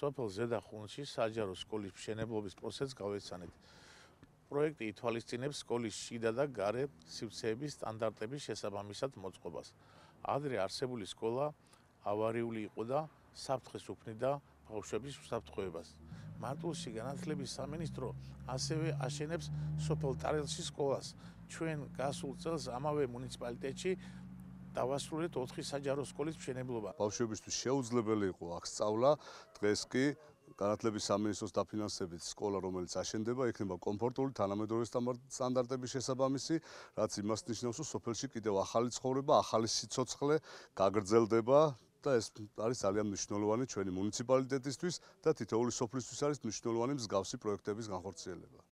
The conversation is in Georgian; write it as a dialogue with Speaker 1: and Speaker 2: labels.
Speaker 1: სოფელ ზედახუნში საჯარო სკოლის მშენებლობის პროცესს გავეცანით. პროექტი ითვალისწინებს სკოლის შიდა და გარე სივრცეების სტანდარტების შესაბამისად მოწყობას. ადრე არსებული სკოლა ავარიული იყო და საფრთხეს უქმნიდა ბავშვების უსაფრთხოებას. მარტვილში განათლების სამინისტრო ასევე აშენებს სოფელ ტარელში სკოლას. ჩვენ გასულ წელს ამავე მუნიციპალიტეტში დავასრულეთ 4 საჯარო სკოლის მშენებლობა.
Speaker 2: ბავშვებისთვის შეუძლებელი იყო აქ სწავლა, დღეს კი განათლების სამინისტროს დაფინანსებით სკოლა, რომელიც აშენდება, იქნება კომფორტული, თანამედროვე სტანდარტების შესაბამისი, რაც იმას ნიშნავს, რომ სოფელში კიდევ ახალი ცხოვრება, ახალი სიცოცხლე გაგრძელდება და ეს არის ძალიან მნიშვნელოვანი ჩვენი მუნიციპალიტეტისთვის და თითოეული სოფლისთვის არის მნიშვნელოვანი მსგავსი პროექტების განხორციელება.